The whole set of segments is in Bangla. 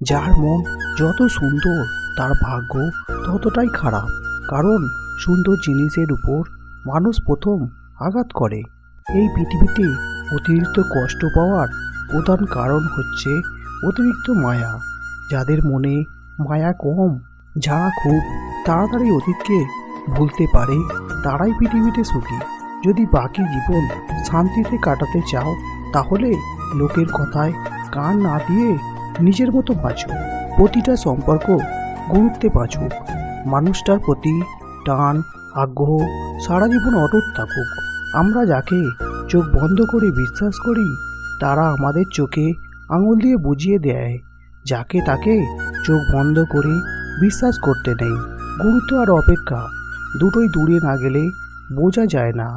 যার মন যত সুন্দর তার ভাগ্য ততটাই খারাপ, কারণ সুন্দর জিনিসের উপর মানুষ প্রথম আঘাত করে। এই পৃথিবীতে অতিরিক্ত কষ্ট পাওয়ার প্রধান কারণ হচ্ছে অতিরিক্ত মায়া। যাদের মনে মায়া কম, যারা খুব তাড়াতাড়ি অতীতকে ভুলতে পারে, তারাই পৃথিবীতে সুখী। যদি বাকি জীবন শান্তিতে কাটাতে চাও, তাহলে লোকের কথায় কান না দিয়ে নিজের মতো বাঁচো। প্রতিটা সম্পর্ক গুরুত্বে বাঁচুক, মানুষটার প্রতি টান আগ্রহ সারা জীবন অটুট থাকুক। আমরা যাকে চোখ বন্ধ করে বিশ্বাস করি, তারা আমাদের চোখে আঙুল দিয়ে বুঝিয়ে দেয় যাকে তাকে চোখ বন্ধ করে বিশ্বাস করতে নেই। গুরুত্ব আর অপেক্ষা দুটোই দূরে না গেলে বোঝা যায় না।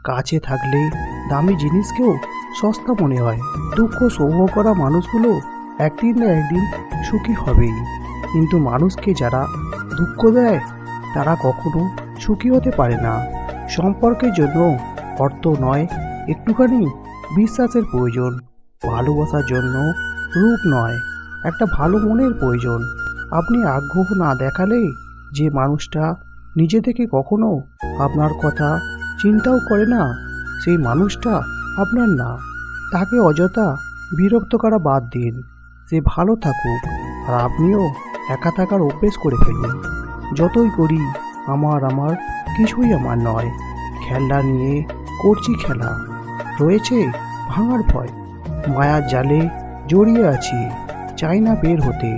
কাছে থাকলে দামি জিনিসকেও সস্তা মনে হয়। দুঃখ সহ্য করা মানুষগুলো একদিন না একদিন সুখী হবেই, কিন্তু মানুষকে যারা দুঃখ দেয় তারা কখনো সুখী হতে পারে না। সম্পর্কের জন্য অর্থ নয়, একটুখানি বিশ্বাসের প্রয়োজন। ভালোবাসার জন্য রূপ নয়, একটা ভালো মনের প্রয়োজন। আপনি আগ্রহ না দেখালে যে মানুষটা নিজে থেকে কখনো আপনার কথা চিন্তাও করে না, সেই মানুষটা আপনার না। তাকে অযথা বিরক্ত করা বাদ দিন। সে ভালো থাকুক, আর আপনিও একা থাকার অভ্যেস করে ফেলুন। যতই করি আমার কিছুই আমার নয়, খেলনা নিয়ে করছি খেলা, রয়েছে ভাঙার ভয়। মায়ার জালে জড়িয়ে আছি, চাই না বের হতে।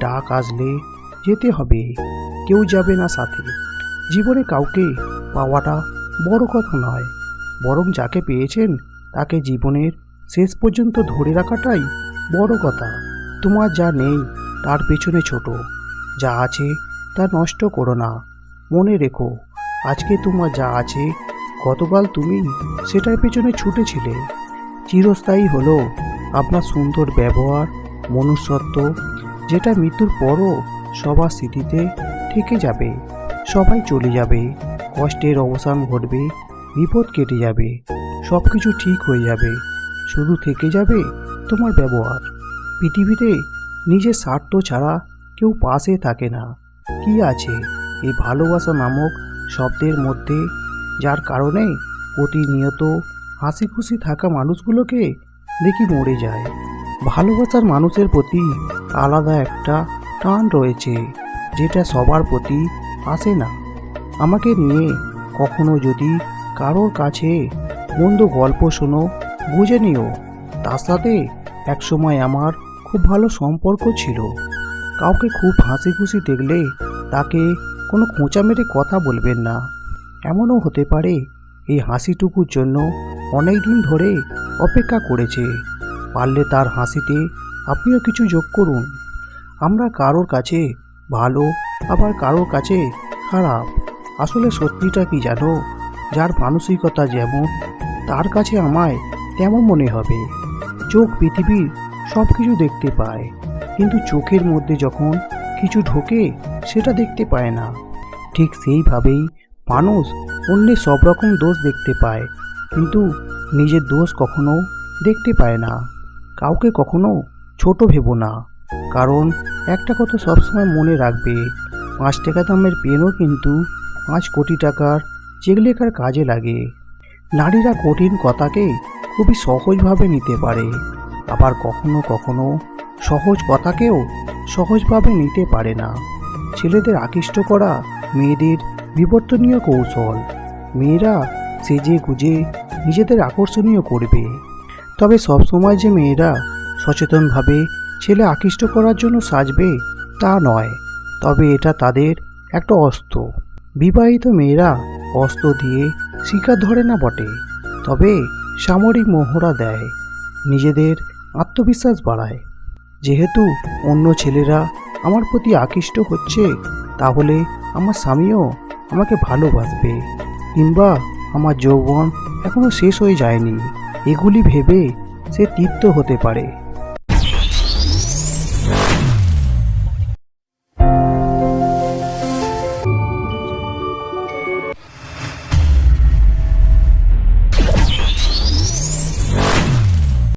ডাক আসলে যেতে হবে, কেউ যাবে না সাথে। জীবনে কাউকে পাওয়াটা বড় কথা নয়, বরং যাকে পেয়েছেন তাকে জীবনের শেষ পর্যন্ত ধরে রাখাটাই বড় কথা। তোমার যা নেই তার পেছনে ছোট, যা আছে তা নষ্ট করো না। মনে রেখো, আজকে তোমার যা আছে, গতকাল তুমি সেটার পেছনে ছুটেছিলে। চিরস্থায়ী হলো আপনার সুন্দর ব্যবহার, মনুষ্যত্ব, যেটা মৃত্যুর পরও সবার স্মৃতিতে থেকে যাবে। সবাই চলে যাবে, কষ্টের অবসান ঘটবে, বিপদ কেটে যাবে, সব কিছু ঠিক হয়ে যাবে, শুধু থেকে যাবে তোমার ব্যবহার। পৃথিবীতে নিজের স্বার্থ ছাড়া কেউ পাশে থাকে না। কি আছে এই ভালোবাসা নামক শব্দের মধ্যে, যার কারণে প্রতিনিয়ত হাসি খুশি থাকা মানুষগুলোকে দেখি মরে যায়। ভালোবাসার মানুষের প্রতি আলাদা একটা টান রয়েছে, যেটা সবার প্রতি আসে না। আমাকে নিয়ে কখনো যদি কারোর কাছে মন্দ গল্প শোনো, বুঝে নিও তার সাথে একসময় আমার খুব ভালো সম্পর্ক ছিল। কাউকে খুব হাসি খুশি দেখলে তাকে কোনো খোঁচা মেরে কথা বলবেন না। এমনও হতে পারে এই হাসিটুকুর জন্য অনেক দিন ধরে অপেক্ষা করেছে। পারলে তার হাসিতে আপনিও কিছু যোগ করুন। আমরা কারোর কাছে ভালো, আবার কারোর কাছে খারাপ। আসলে সত্যিটা কি জানো, যার মানসিকতা যেমন, তার কাছে আমায় তেমন মনে হবে। চোখ পৃথিবীর সব কিছু দেখতে পায়, কিন্তু চোখের মধ্যে যখন কিছু ঢোকে সেটা দেখতে পায় না। ঠিক সেইভাবেই মানুষ অন্যের সব রকম দোষ দেখতে পায়, কিন্তু নিজের দোষ কখনো দেখতে পায় না। কাউকে কখনো ছোট ভেবো না, কারণ একটা কথা সবসময় মনে রাখবে, 5 টাকা দামের পেনও কিন্তু 5 কোটি টাকার চেক লেখার কাজে লাগে। নারীরা কঠিন কথাকে খুবই সহজভাবে নিতে পারে, আবার কখনো কখনো সহজ কথাকেও সহজভাবে নিতে পারে না। ছেলেদের আকৃষ্ট করা মেয়েদের বিবর্তনীয় কৌশল। মেয়েরা সেজে গুজে নিজেদের আকর্ষণীয় করবে, তবে সবসময় যে মেয়েরা সচেতনভাবে ছেলে আকৃষ্ট করার জন্য সাজবে তা নয়। তবে এটা তাদের একটা অস্ত্র। বিবাহিত মেয়েরা অস্ত্র দিয়ে শিকার ধরে না বটে, তবে সামরিক মহড়া দেয়, নিজেদের আত্মবিশ্বাস বাড়ায়। যেহেতু অন্য ছেলেরা আমার প্রতি আকৃষ্ট হচ্ছে, তাহলে আমার স্বামীও আমাকে ভালোবাসবে, কিংবা আমার যৌবন এখনো শেষ হয়ে যায়নি, এগুলি ভেবে সে তৃপ্ত হতে পারে।